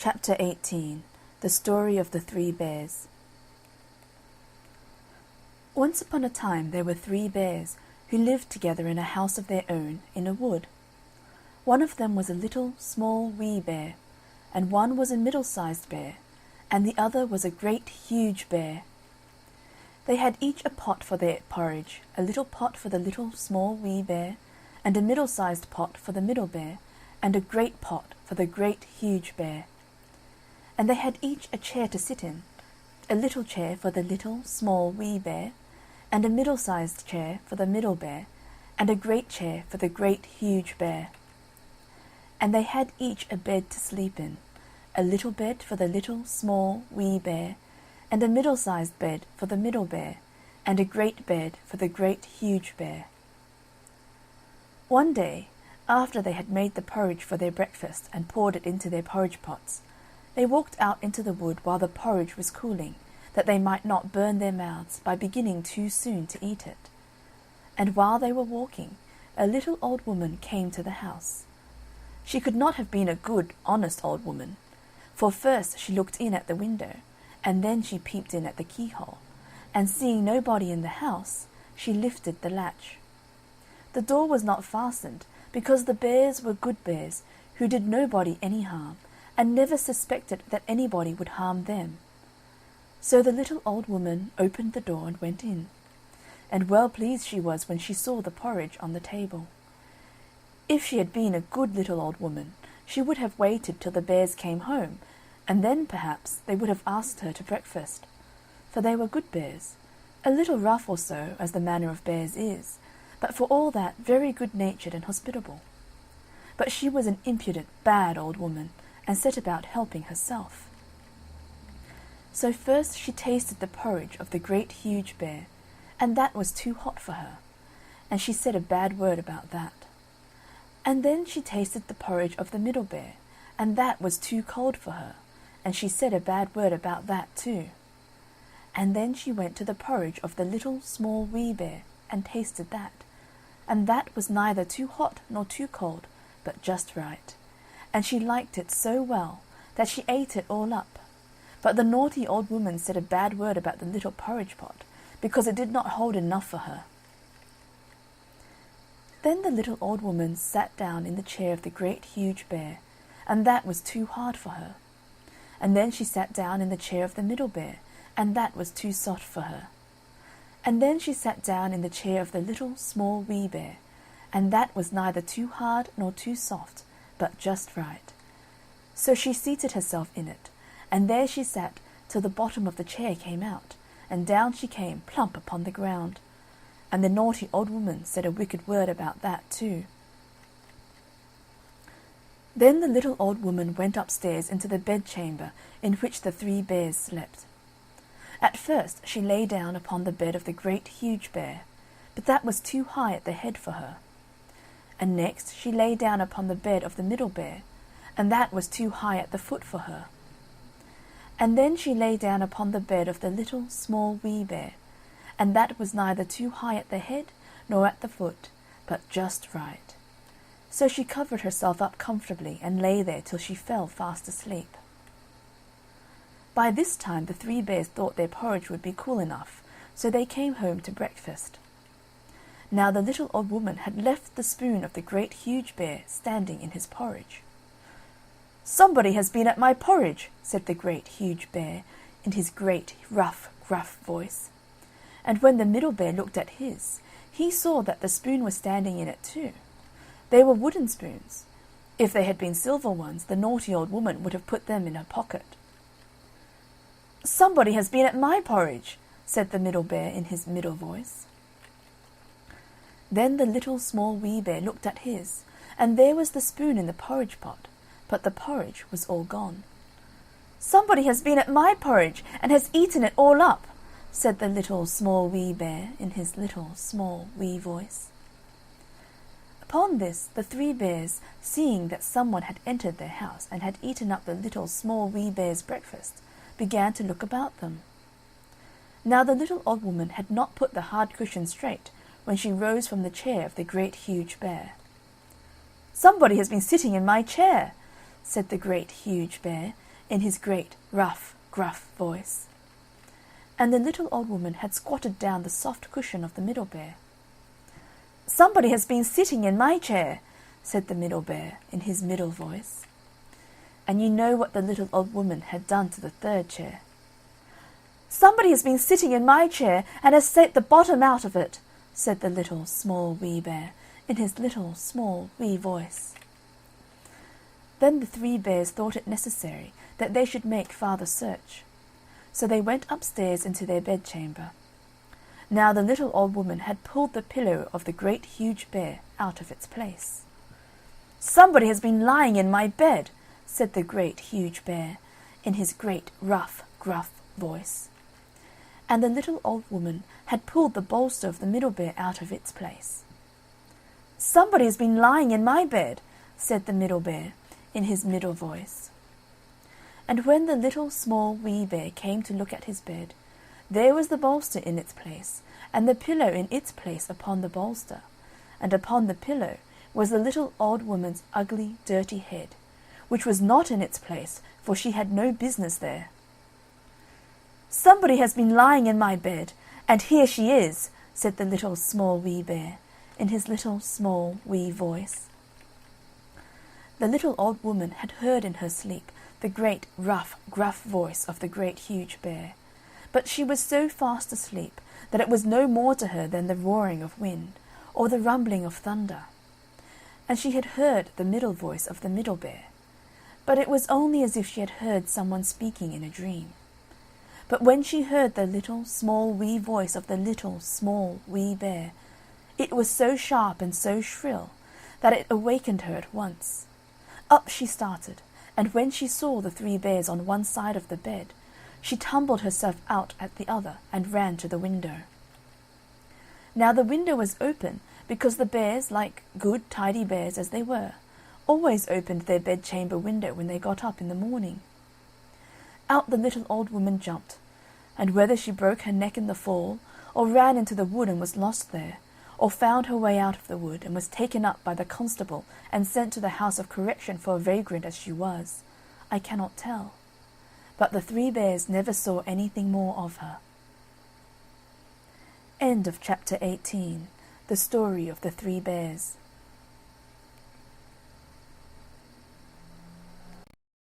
Chapter 18. The Story of the Three Bears. Once upon a time there were 3 bears who lived together in a house of their own in a wood. One of them was a little, small, wee bear, and one was a middle-sized bear, and the other was a great, huge bear. They had each a pot for their porridge, a little pot for the little, small, wee bear, and a middle-sized pot for the middle bear, and a great pot for the great, huge bear. And they had each a chair to sit in, a little chair for the little, small, wee bear, and a middle-sized chair for the middle bear, and a great chair for the great, huge bear. And they had each a bed to sleep in, a little bed for the little, small, wee bear, and a middle-sized bed for the middle bear, and a great bed for the great, huge bear. One day, after they had made the porridge for their breakfast and poured it into their porridge pots, they walked out into the wood while the porridge was cooling, that they might not burn their mouths by beginning too soon to eat it. And while they were walking, a little old woman came to the house. She could not have been a good, honest old woman, for first she looked in at the window, and then she peeped in at the keyhole, and seeing nobody in the house, she lifted the latch. The door was not fastened, because the bears were good bears, who did nobody any harm, and never suspected that anybody would harm them. So the little old woman opened the door and went in, and well pleased she was when she saw the porridge on the table. If she had been a good little old woman, she would have waited till the bears came home, and then perhaps they would have asked her to breakfast, for they were good bears, a little rough or so, as the manner of bears is, but for all that very good-natured and hospitable. But she was an impudent, bad old woman, and set about helping herself. So first she tasted the porridge of the great huge bear, and that was too hot for her, and she said a bad word about that. And then she tasted the porridge of the middle bear, and that was too cold for her, and she said a bad word about that too. And then she went to the porridge of the little, small, wee bear, and tasted that, and that was neither too hot nor too cold, but just right. And she liked it so well that she ate it all up. But the naughty old woman said a bad word about the little porridge pot, because it did not hold enough for her. Then the little old woman sat down in the chair of the great huge bear, and that was too hard for her. And then she sat down in the chair of the middle bear, and that was too soft for her. And then she sat down in the chair of the little, small, wee bear, and that was neither too hard nor too soft, but just right. So she seated herself in it, and there she sat till the bottom of the chair came out, and down she came plump upon the ground. And the naughty old woman said a wicked word about that too. Then the little old woman went upstairs into the bedchamber in which the 3 bears slept. At first she lay down upon the bed of the great huge bear, but that was too high at the head for her. And next she lay down upon the bed of the middle bear, and that was too high at the foot for her. And then she lay down upon the bed of the little, small, wee bear, and that was neither too high at the head nor at the foot, but just right. So she covered herself up comfortably and lay there till she fell fast asleep. By this time the 3 bears thought their porridge would be cool enough, so they came home to breakfast. Now the little old woman had left the spoon of the great huge bear standing in his porridge. "Somebody has been at my porridge," said the great huge bear in his great, rough, gruff voice. And when the middle bear looked at his, he saw that the spoon was standing in it too. They were wooden spoons. If they had been silver ones, the naughty old woman would have put them in her pocket. "Somebody has been at my porridge," said the middle bear in his middle voice. Then the little, small, wee bear looked at his, and there was the spoon in the porridge pot, but the porridge was all gone. "Somebody has been at my porridge, and has eaten it all up," said the little, small, wee bear in his little, small, wee voice. Upon this, the 3 bears, seeing that someone had entered their house and had eaten up the little, small, wee bear's breakfast, began to look about them. Now the little old woman had not put the hard cushion straight when she rose from the chair of the great huge bear. "Somebody has been sitting in my chair," said the great huge bear in his great, rough, gruff voice. And the little old woman had squatted down the soft cushion of the Middle Bear. "Somebody has been sitting in my chair," said the Middle Bear, in his middle voice. And you know what the little old woman had done to the third chair. "Somebody has been sitting in my chair, and has set the bottom out of it," said the little, small, wee bear, in his little, small, wee voice. Then the three bears thought it necessary that they should make farther search. So they went upstairs into their bedchamber. Now the little old woman had pulled the pillow of the great huge bear out of its place. "Somebody has been lying in my bed," said the great huge bear, in his great rough, gruff voice. And the little old woman had pulled the bolster of the Middle Bear out of its place. "Somebody has been lying in my bed," said the Middle Bear, in his middle voice. And when the little, small, wee bear came to look at his bed, there was the bolster in its place, and the pillow in its place upon the bolster, and upon the pillow was the little old woman's ugly, dirty head, which was not in its place, for she had no business there. "Somebody has been lying in my bed, and here she is," said the little, small, wee bear, in his little, small, wee voice. The little old woman had heard in her sleep the great, rough, gruff voice of the great, huge bear, but she was so fast asleep that it was no more to her than the roaring of wind, or the rumbling of thunder. And she had heard the middle voice of the Middle Bear, but it was only as if she had heard someone speaking in a dream. But when she heard the little, small, wee voice of the little, small, wee bear, it was so sharp and so shrill that it awakened her at once. Up she started, and when she saw the three bears on one side of the bed, she tumbled herself out at the other and ran to the window. Now the window was open, because the bears, like good, tidy bears as they were, always opened their bedchamber window when they got up in the morning. Out the little old woman jumped, and whether she broke her neck in the fall, or ran into the wood and was lost there, or found her way out of the wood and was taken up by the constable and sent to the house of correction for a vagrant as she was, I cannot tell. But the three bears never saw anything more of her. End of chapter 18. The story of the three bears.